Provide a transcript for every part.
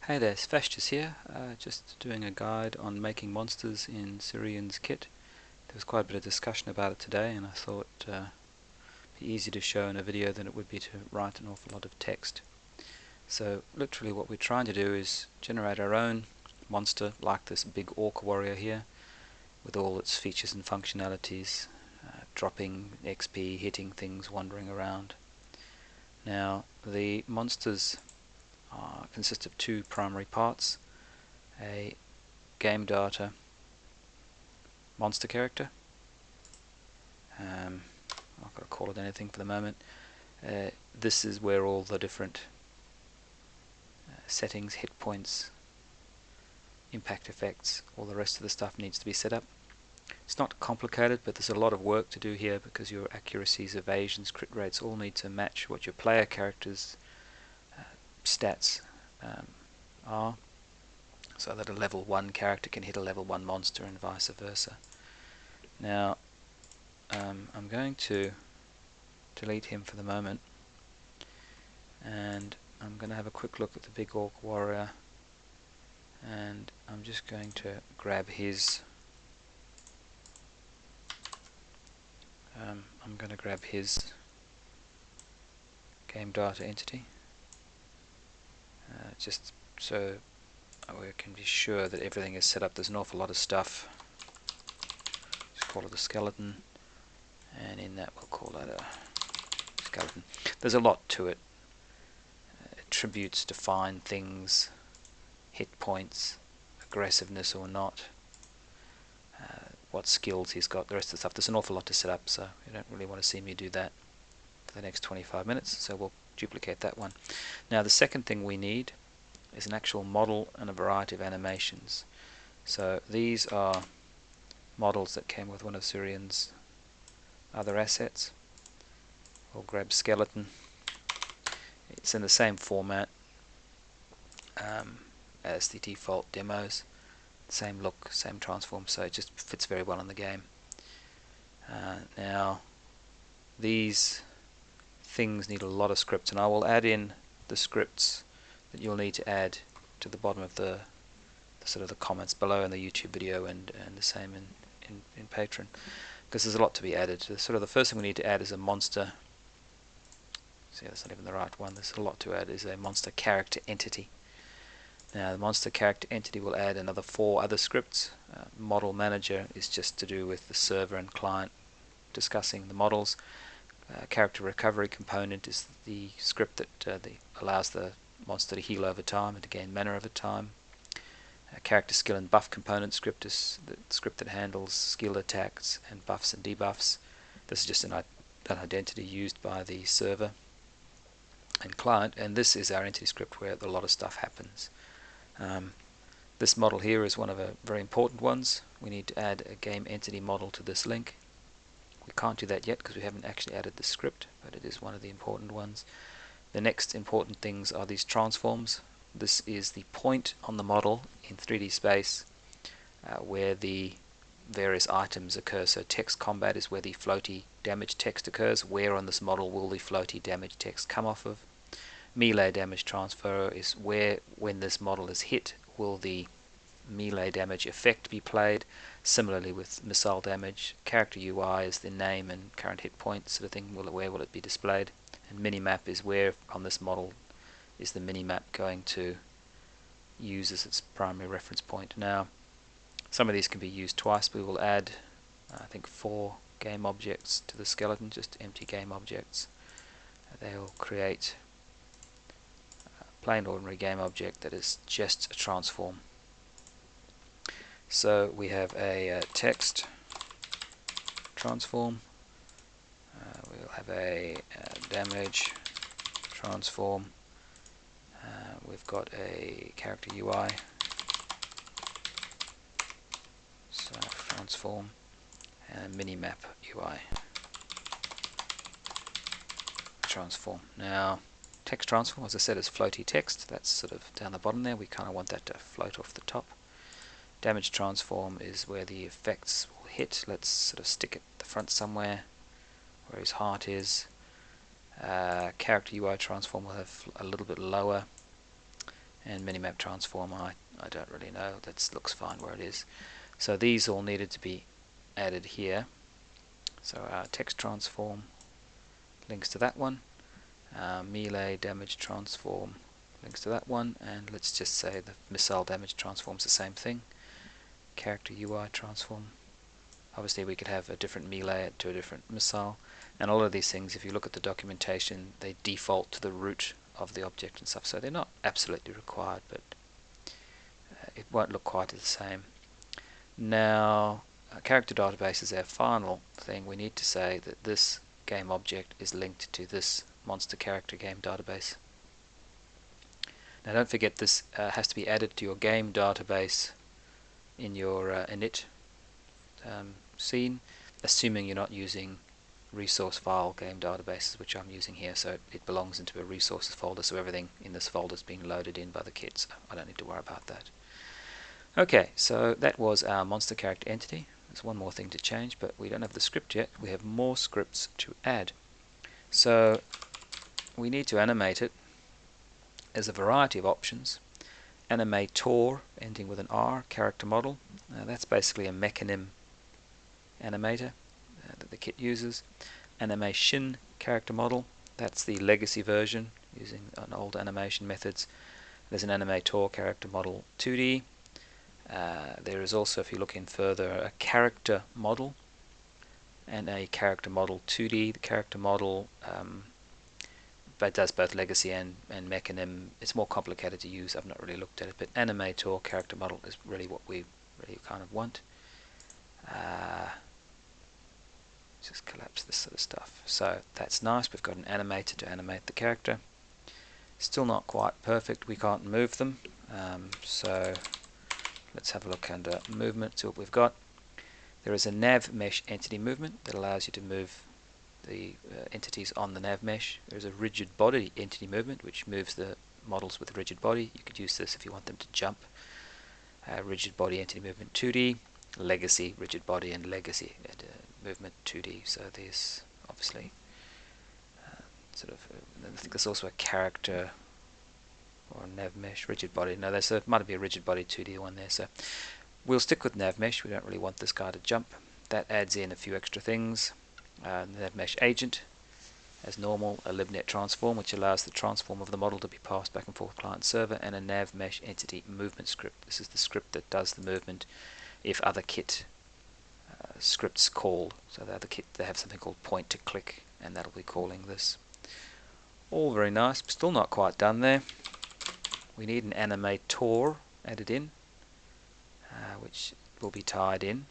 Hey there, Svashtis here, just doing a guide on making monsters in Suriyuns Kit. There was quite a bit of discussion about it today, and I thought it'd be easier to show in a video than it would be to write an awful lot of text. So literally what we're trying to do is generate our own monster like this big orc warrior here, with all its features and functionalities, dropping XP, hitting things, wandering around. Now the monsters consist of two primary parts: a game data monster character. I'm not going to call it anything for the moment. This is where all the different settings, hit points, impact effects, all the rest of the stuff needs to be set up. It's not complicated, but there's a lot of work to do here because your accuracies, evasions, crit rates all need to match what your player character's stats are, so that a level 1 character can hit a level 1 monster and vice versa. Now I'm going to delete him for the moment, and I'm going to have a quick look at the big orc warrior, and I'm just going to grab his game data entity, just so we can be sure that everything is set up. There's an awful lot of stuff. Just call it a skeleton, and in that we'll call that a skeleton. There's a lot to it. Attributes define things, hit points, aggressiveness or not, what skills he's got, the rest of the stuff. There's an awful lot to set up, so you don't really want to see me do that for the next 25 minutes, so we'll duplicate that one. Now the second thing we need is an actual model and a variety of animations. So these are models that came with one of Suriyun's other assets. We'll grab skeleton. It's in the same format as the default demos, same look, same transform, so it just fits very well in the game. Now these things need a lot of scripts, and I will add in the scripts that you'll need to add to the bottom of the sort of the comments below in the YouTube video, and the same in Patreon, because there's a lot to be added. Sort of the first thing we need to add is a monster. See, that's not even the right one. There's a lot to add. Is a monster character entity. Now the monster character entity will add another 4 other scripts. Model manager is just to do with the server and client discussing the models. Character recovery component is the script that allows the monster to heal over time and to gain mana over time. Character skill and buff component script is the script that handles skill attacks and buffs and debuffs. This is just an identity used by the server and client, and this is our entity script where a lot of stuff happens. This model here is one of the very important ones. We need to add a game entity model to this link. We can't do that yet because we haven't actually added the script, but it is one of the important ones. The next important things are these transforms. This is the point on the model in 3D space where the various items occur. So text combat is where the floaty damage text occurs. Where on this model will the floaty damage text come off of? Melee damage transfer is where, when this model is hit, will the melee damage effect be played. Similarly with missile damage. Character UI is the name and current hit points sort of thing. Where will it be displayed? And minimap is where on this model is the minimap going to use as its primary reference point. Now some of these can be used twice. We will add I think 4 game objects to the skeleton, just empty game objects. They'll create a plain ordinary game object that is just a transform. So we have a text transform, we'll have a damage transform, we've got a character UI transform, and a minimap UI transform. Now text transform, as I said, is floaty text. That's sort of down the bottom there. We kind of want that to float off the top. Damage transform is where the effects will hit. Let's sort of stick it at the front somewhere where his heart is. Character UI transform will have a little bit lower, and minimap transform, I don't really know. That looks fine where it is. So these all needed to be added here. So our text transform links to that one. Melee damage transform links to that one, and let's just say the missile damage transforms the same thing. Character UI transform. Obviously we could have a different melee to a different missile, and all of these things, if you look at the documentation, they default to the root of the object and stuff, so they're not absolutely required, but it won't look quite the same. Now, character database is our final thing. We need to say that this game object is linked to this monster character game database. Now don't forget, this has to be added to your game database in your init scene, assuming you're not using resource file game databases, which I'm using here, so it belongs into a resources folder, so everything in this folder is being loaded in by the kit, so I don't need to worry about that. Okay, so that was our monster character entity. There's one more thing to change, but we don't have the script yet. We have more scripts to add. So we need to animate it. There's a variety of options. Animator, ending with an R, character model. That's basically a mechanism animator that the kit uses. Animation character model, that's the legacy version using an old animation methods. There's an Animator character model 2D. There is also, if you look in further, a character model and a character model 2D. The character model but does both legacy and mechanism. It's more complicated to use. I've not really looked at it, but Animator character model is really what we really kind of want. Just collapse this sort of stuff. So that's nice. We've got an animator to animate the character. Still not quite perfect. We can't move them. So let's have a look under movement, see what we've got. There is a nav mesh entity movement that allows you to move the entities on the nav mesh. There's a rigid body entity movement which moves the models with rigid body. You could use this if you want them to jump. Rigid body entity movement 2D, legacy rigid body, and legacy movement 2D. So there's obviously sort of I think there's also a character or a nav mesh rigid body. No, there's might be a rigid body 2D one there. So we'll stick with nav mesh. We don't really want this guy to jump. That adds in a few extra things. Nav mesh agent, as normal, a libnet transform which allows the transform of the model to be passed back and forth client server, and a nav mesh entity movement script. This is the script that does the movement if other kit scripts call. So the other kit, they have something called point to click, and that'll be calling this. All very nice, but still not quite done there. We need an animator added in, which will be tied in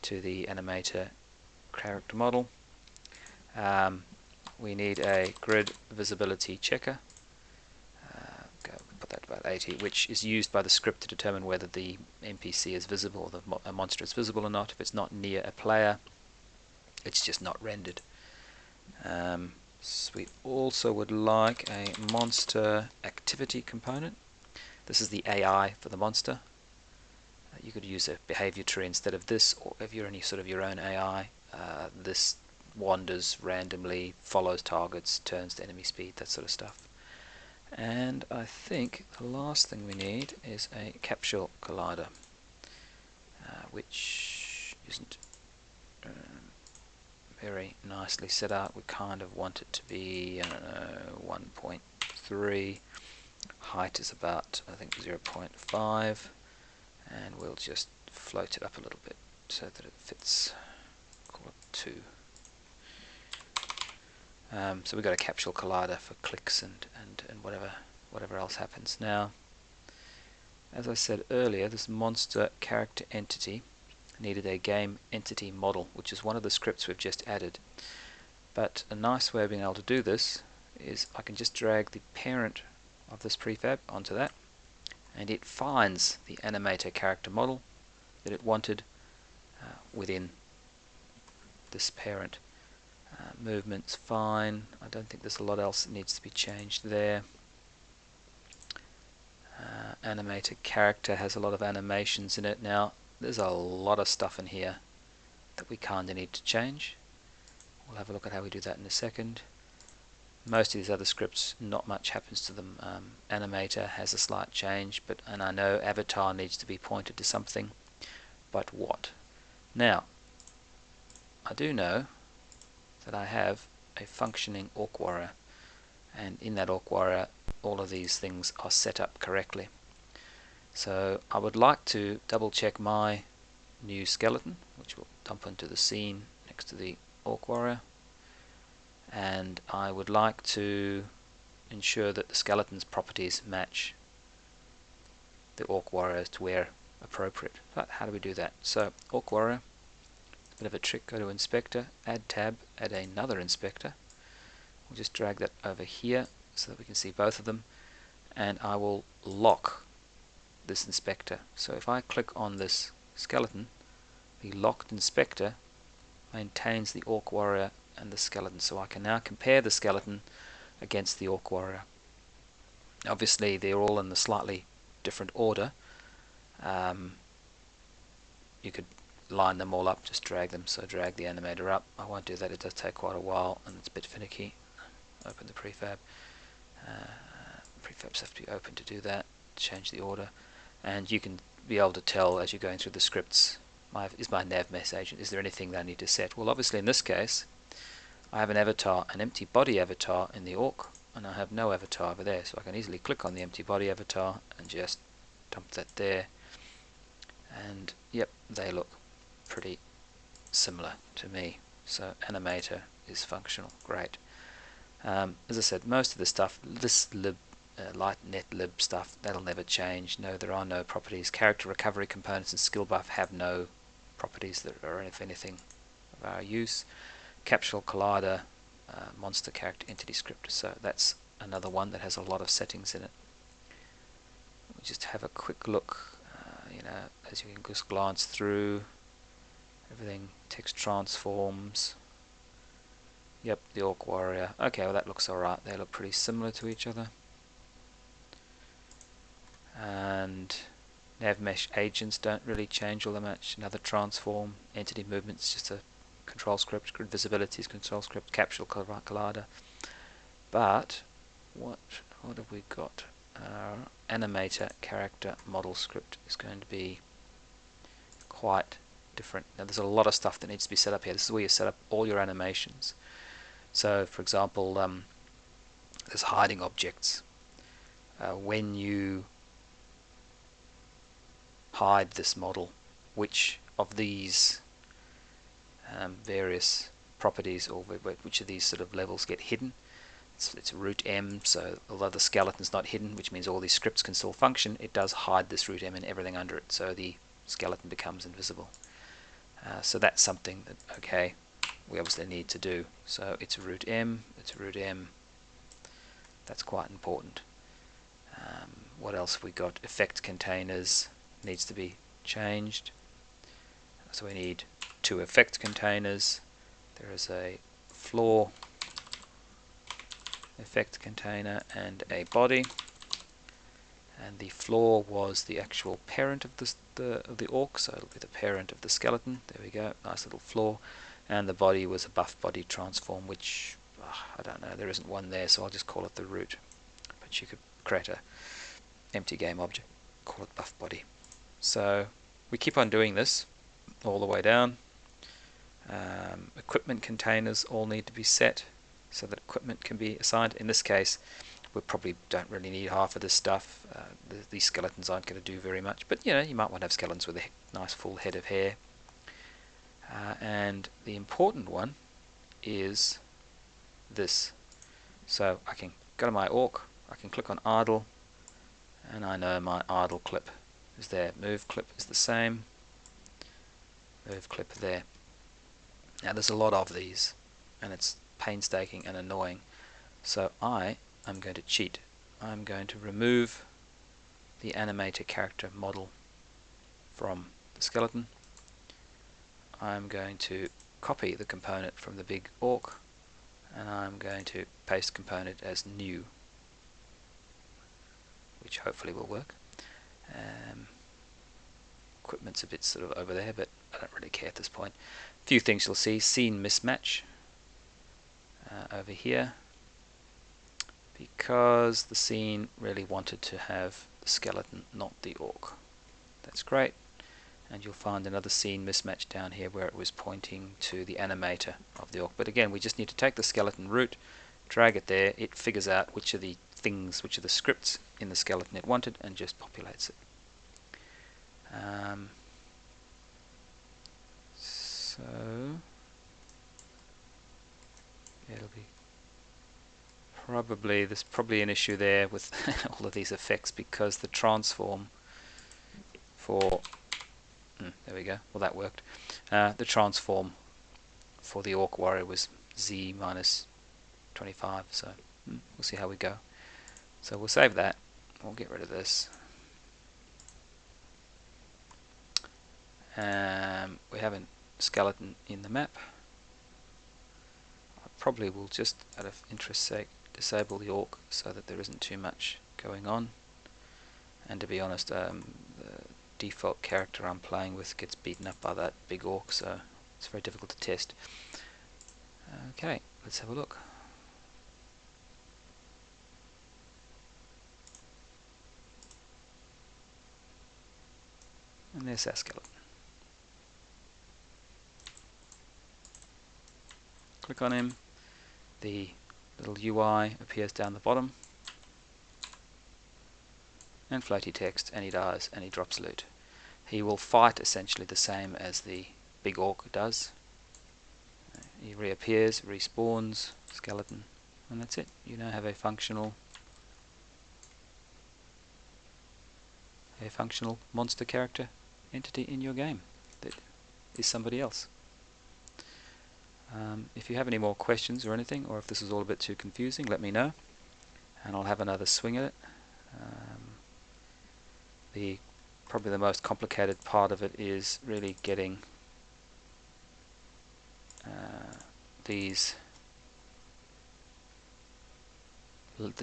to the animator character model. We need a grid visibility checker, put that to about 80, which is used by the script to determine whether the NPC is visible or the monster is visible or not. If it's not near a player, it's just not rendered. So we also would like a monster activity component. This is the AI for the monster. You could use a behavior tree instead of this, or if you're any sort of your own AI, this wanders randomly, follows targets, turns to enemy speed, that sort of stuff. And I think the last thing we need is a Capsule Collider, which isn't very nicely set out. We kind of want it to be, I don't know, 1.3. Height is about, I think, 0.5, and we'll just float it up a little bit so that it fits. Call it 2. So we've got a Capsule Collider for clicks and whatever else happens. Now, as I said earlier, this monster character entity needed a game entity model, which is one of the scripts we've just added. But a nice way of being able to do this is I can just drag the parent of this prefab onto that, and it finds the animator character model that it wanted within this parent. Movement's fine. I don't think there's a lot else that needs to be changed there. Animator character has a lot of animations in it. Now there's a lot of stuff in here that we kind of need to change. We'll have a look at how we do that in a second. Most of these other scripts, not much happens to them. Animator has a slight change, and I know avatar needs to be pointed to something, but what? Now, I do know that I have a functioning orc warrior, and in that orc warrior all of these things are set up correctly. So I would like to double check my new skeleton, which will dump into the scene next to the orc warrior, and I would like to ensure that the skeleton's properties match the orc warrior to where appropriate. But how do we do that? So orc warrior, a bit of a trick, go to inspector, add tab, add another inspector. We'll just drag that over here so that we can see both of them, and I will lock this inspector. So if I click on this skeleton, the locked inspector maintains the orc warrior and the skeleton, so I can now compare the skeleton against the orc warrior. Obviously they're all in a slightly different order. You could line them all up, just drag them, so drag the animator up. I won't do that, it does take quite a while and it's a bit finicky. Open the prefab. Prefabs have to be open to do that, change the order, and you can be able to tell as you're going through the scripts, is my nav mesh agent, is there anything that I need to set? Well, obviously in this case I have an avatar, an empty body avatar in the orc, and I have no avatar over there, so I can easily click on the empty body avatar and just dump that there, and yep, they look pretty similar to me. So animator is functional, great. As I said, most of the stuff, this lib, light net lib stuff, that'll never change. No, there are no properties. Character recovery components and skill buff have no properties that are, if anything, of our use. Capsule Collider, monster character entity script, so that's another one that has a lot of settings in it. We just have a quick look, as you can just glance through everything. Text transforms. Yep, the orc warrior. Okay, well that looks alright. They look pretty similar to each other. And nav mesh agents don't really change all that much. Another transform. Entity movements, just a control script. Grid visibility is control script. Capsule Collider. But what have we got? Our animator character model script is going to be quite different. Now there's a lot of stuff that needs to be set up here. This is where you set up all your animations. So for example, there's hiding objects. When you hide this model, which of these various properties, or which of these sort of levels get hidden? It's root M, so although the skeleton's not hidden, which means all these scripts can still function, it does hide this root M and everything under it, so the skeleton becomes invisible. So that's something that, okay, we obviously need to do. So it's root M, that's quite important. What else have we got? Effect containers needs to be changed. So we need 2 effect containers. There is a floor effect container and a body. And the floor was the actual parent of the orc, so it'll be the parent of the skeleton. There we go, nice little floor. And the body was a buff body transform, which I don't know, there isn't one there, so I'll just call it the root. But you could create a empty game object, call it buff body. So we keep on doing this all the way down. Equipment containers all need to be set so that equipment can be assigned. In this case, we probably don't really need half of this stuff. These skeletons aren't going to do very much, but you might want to have skeletons with a nice full head of hair. And the important one is this. So I can go to my orc, I can click on idle, and I know my idle clip is there. Move clip is the same. Move clip there. Now there's a lot of these, and it's painstaking and annoying. So I am going to cheat. I'm going to remove the animator character model from the skeleton. I'm going to copy the component from the big orc, and I'm going to paste component as new, which hopefully will work. Equipment's a bit sort of over there, but I don't really care at this point. A few things you'll see: scene mismatch over here. because the scene really wanted to have the skeleton, not the orc. That's great. And you'll find another scene mismatch down here where it was pointing to the animator of the orc. But again, we just need to take the skeleton root, drag it there, it figures out which of the things, which of the scripts in the skeleton it wanted, and just populates it. So it'll be there's probably an issue there with all of these effects, because the transform for there we go, well that worked. The transform for the orc warrior was Z minus 25, so we'll see how we go. So we'll save that, we'll get rid of this. We have a skeleton in the map. I probably will just, out of interest's sake, disable the orc so that there isn't too much going on. And to be honest, the default character I'm playing with gets beaten up by that big orc, so it's very difficult to test. Okay, let's have a look. And there's our skeleton. Click on him, the little UI appears down the bottom, and floaty text, and he dies, and he drops loot. He will fight essentially the same as the big orc does. He reappears, respawns, skeleton, and that's it. You now have a functional monster character entity in your game that is somebody else. If you have any more questions or anything, or if this is all a bit too confusing, let me know and I'll have another swing at it. Probably the most complicated part of it is really getting this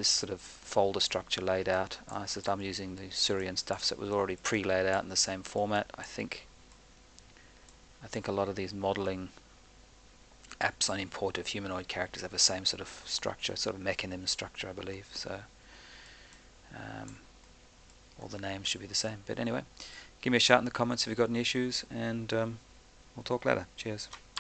sort of folder structure laid out. I'm using the Suriyun stuff, so it was already pre-laid out in the same format. I think a lot of these modeling apps on import of humanoid characters have the same sort of structure, sort of mechanism structure, I believe. So all the names should be the same. But anyway, give me a shout in the comments if you've got any issues, and we'll talk later. Cheers.